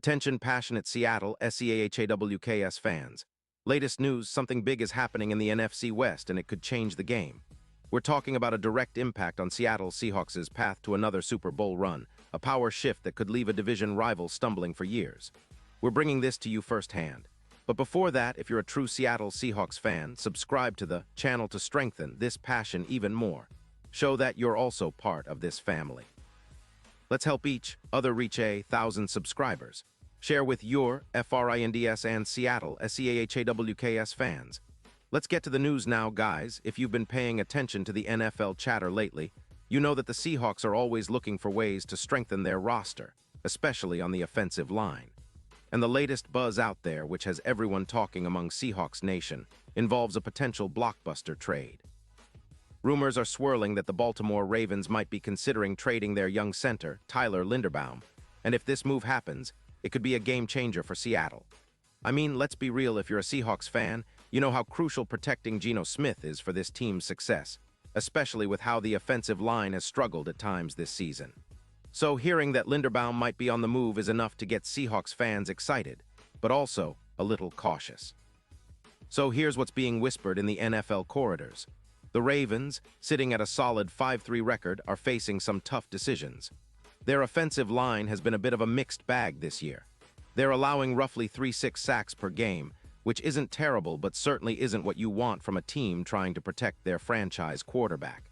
Attention passionate Seattle Seahawks fans. Latest news, something big is happening in the NFC West and it could change the game. We're talking about a direct impact on Seattle Seahawks' path to another Super Bowl run, a power shift that could leave a division rival stumbling for years. We're bringing this to you firsthand. But before that, if you're a true Seattle Seahawks fan, subscribe to the channel to strengthen this passion even more. Show that you're also part of this family. Let's help each other reach 1,000 subscribers. Share with your FRINDS and Seattle SEAHAWKS fans. Let's get to the news now, guys. If you've been paying attention to the NFL chatter lately, you know that the Seahawks are always looking for ways to strengthen their roster, especially on the offensive line. And the latest buzz out there, which has everyone talking among Seahawks Nation, involves a potential blockbuster trade. Rumors are swirling that the Baltimore Ravens might be considering trading their young center, Tyler Linderbaum, and if this move happens, it could be a game-changer for Seattle. I mean, let's be real, if you're a Seahawks fan, you know how crucial protecting Geno Smith is for this team's success, especially with how the offensive line has struggled at times this season. So hearing that Linderbaum might be on the move is enough to get Seahawks fans excited, but also a little cautious. So here's what's being whispered in the NFL corridors. The Ravens, sitting at a solid 5-3 record, are facing some tough decisions. Their offensive line has been a bit of a mixed bag this year. They're allowing roughly 3-6 sacks per game, which isn't terrible but certainly isn't what you want from a team trying to protect their franchise quarterback.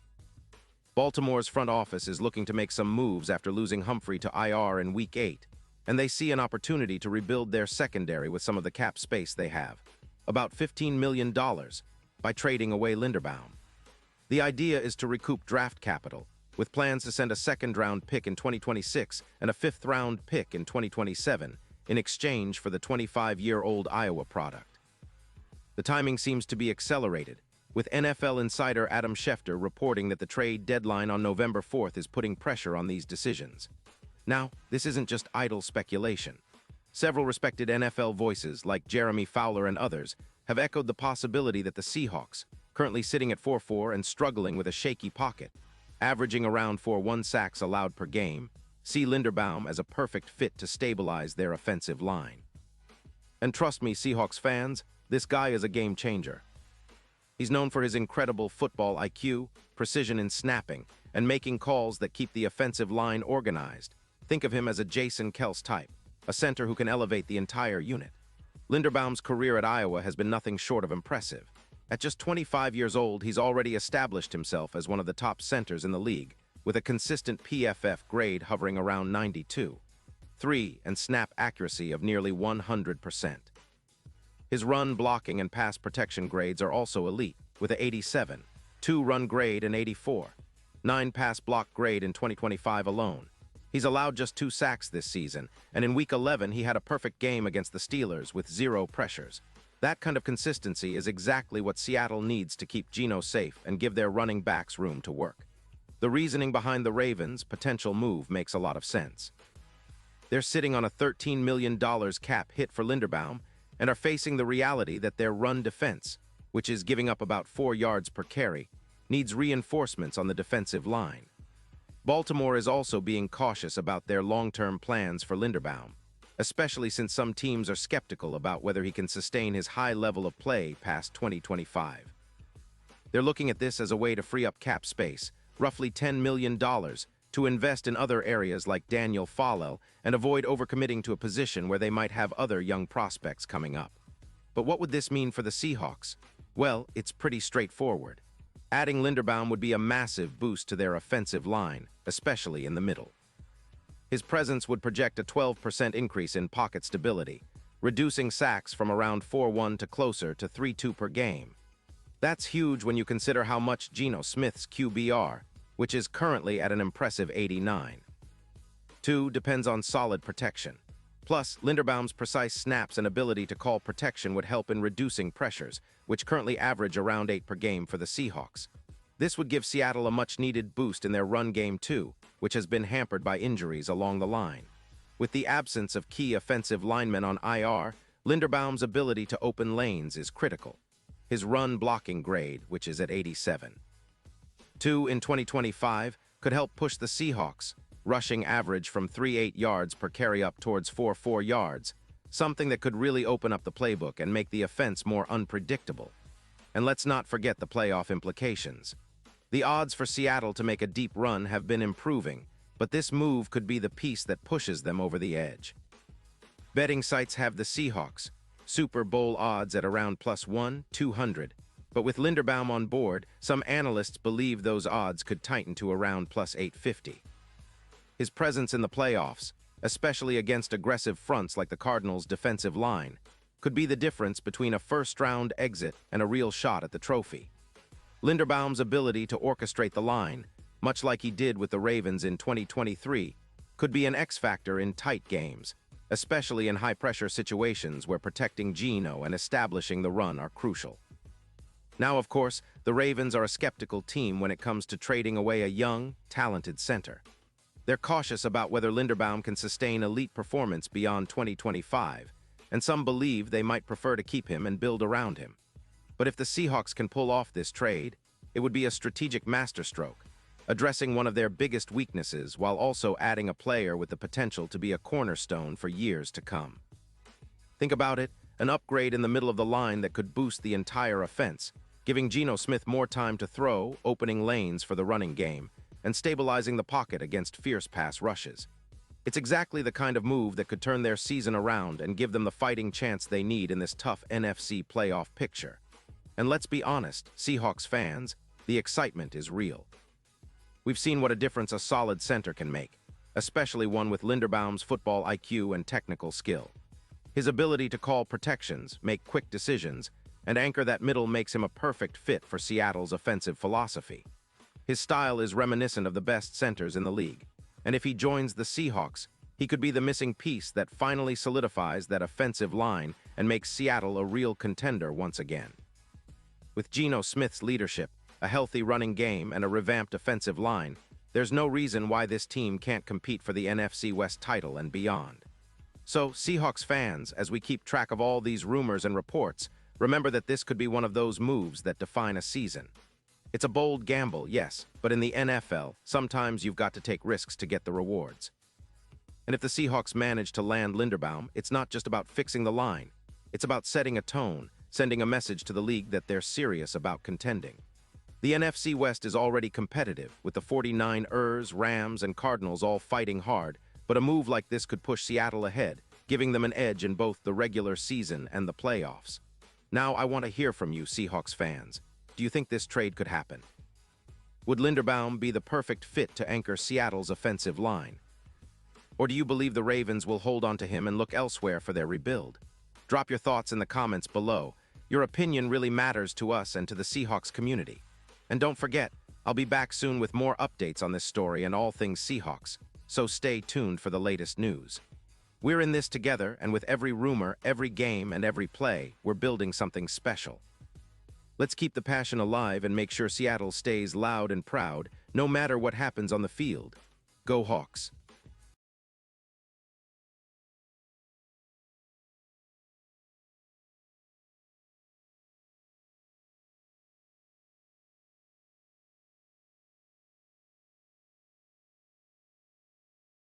Baltimore's front office is looking to make some moves after losing Humphrey to IR in Week 8, and they see an opportunity to rebuild their secondary with some of the cap space they have, about $15 million, by trading away Linderbaum. The idea is to recoup draft capital, with plans to send a second-round pick in 2026 and a fifth-round pick in 2027 in exchange for the 25-year-old Iowa product. The timing seems to be accelerated, with NFL insider Adam Schefter reporting that the trade deadline on November 4th is putting pressure on these decisions. Now, this isn't just idle speculation. Several respected NFL voices, like Jeremy Fowler and others, have echoed the possibility that the Seahawks, currently sitting at 4-4 and struggling with a shaky pocket, averaging around 4 sacks allowed per game, see Linderbaum as a perfect fit to stabilize their offensive line. And trust me, Seahawks fans, this guy is a game changer. He's known for his incredible football IQ, precision in snapping, and making calls that keep the offensive line organized. Think of him as a Jason Kels type, a center who can elevate the entire unit. Linderbaum's career at Iowa has been nothing short of impressive. At just 25 years old, he's already established himself as one of the top centers in the league, with a consistent PFF grade hovering around 92.3 and snap accuracy of nearly 100%. His run, blocking, and pass protection grades are also elite, with an 87, 2 run grade and 84, 9 pass block grade in 2025 alone. He's allowed just 2 sacks this season, and in Week 11 he had a perfect game against the Steelers with 0 pressures. That kind of consistency is exactly what Seattle needs to keep Geno safe and give their running backs room to work. The reasoning behind the Ravens' potential move makes a lot of sense. They're sitting on a $13 million cap hit for Linderbaum and are facing the reality that their run defense, which is giving up about 4 yards per carry, needs reinforcements on the defensive line. Baltimore is also being cautious about their long-term plans for Linderbaum, especially since some teams are skeptical about whether he can sustain his high level of play past 2025. They're looking at this as a way to free up cap space, roughly $10 million, to invest in other areas like Daniel Fallel and avoid overcommitting to a position where they might have other young prospects coming up. But what would this mean for the Seahawks? Well, it's pretty straightforward. Adding Linderbaum would be a massive boost to their offensive line, especially in the middle. His presence would project a 12% increase in pocket stability, reducing sacks from around 4-1 to closer to 3-2 per game. That's huge when you consider how much Geno Smith's QBR, which is currently at an impressive 89. 2 depends on solid protection. Plus, Linderbaum's precise snaps and ability to call protection would help in reducing pressures, which currently average around 8 per game for the Seahawks. This would give Seattle a much-needed boost in their run game too, which has been hampered by injuries along the line. With the absence of key offensive linemen on IR, Linderbaum's ability to open lanes is critical. His run blocking grade, which is at 87. 2 in 2025, could help push the Seahawks, rushing average from 3.8 yards per carry up towards 4.4 yards, something that could really open up the playbook and make the offense more unpredictable. And let's not forget the playoff implications. The odds for Seattle to make a deep run have been improving, but this move could be the piece that pushes them over the edge. Betting sites have the Seahawks, Super Bowl odds at around +1,200, but with Linderbaum on board, some analysts believe those odds could tighten to around +850. His presence in the playoffs, especially against aggressive fronts like the Cardinals' defensive line, could be the difference between a first-round exit and a real shot at the trophy. Linderbaum's ability to orchestrate the line, much like he did with the Ravens in 2023, could be an X-factor in tight games, especially in high-pressure situations where protecting Geno and establishing the run are crucial. Now, of course, the Ravens are a skeptical team when it comes to trading away a young, talented center. They're cautious about whether Linderbaum can sustain elite performance beyond 2025, and some believe they might prefer to keep him and build around him. But if the Seahawks can pull off this trade, it would be a strategic masterstroke, addressing one of their biggest weaknesses while also adding a player with the potential to be a cornerstone for years to come. Think about it, an upgrade in the middle of the line that could boost the entire offense, giving Geno Smith more time to throw, opening lanes for the running game, and stabilizing the pocket against fierce pass rushes. It's exactly the kind of move that could turn their season around and give them the fighting chance they need in this tough NFC playoff picture. And let's be honest, Seahawks fans, the excitement is real. We've seen what a difference a solid center can make, especially one with Linderbaum's football IQ and technical skill. His ability to call protections, make quick decisions, and anchor that middle makes him a perfect fit for Seattle's offensive philosophy. His style is reminiscent of the best centers in the league, and if he joins the Seahawks, he could be the missing piece that finally solidifies that offensive line and makes Seattle a real contender once again. With Geno Smith's leadership, a healthy running game, and a revamped offensive line, there's no reason why this team can't compete for the NFC West title and beyond. So, Seahawks fans, as we keep track of all these rumors and reports, remember that this could be one of those moves that define a season. It's a bold gamble, yes, but in the NFL, sometimes you've got to take risks to get the rewards. And if the Seahawks manage to land Linderbaum, it's not just about fixing the line. It's about setting a tone, sending a message to the league that they're serious about contending. The NFC West is already competitive, with the 49ers, Rams, and Cardinals all fighting hard, but a move like this could push Seattle ahead, giving them an edge in both the regular season and the playoffs. Now I want to hear from you, Seahawks fans. Do you think this trade could happen? Would Linderbaum be the perfect fit to anchor Seattle's offensive line? Or do you believe the Ravens will hold on to him and look elsewhere for their rebuild? Drop your thoughts in the comments below. Your opinion really matters to us and to the Seahawks community. And don't forget, I'll be back soon with more updates on this story and all things Seahawks, so stay tuned for the latest news. We're in this together, and with every rumor, every game, and every play, we're building something special. Let's keep the passion alive and make sure Seattle stays loud and proud, no matter what happens on the field. Go Hawks!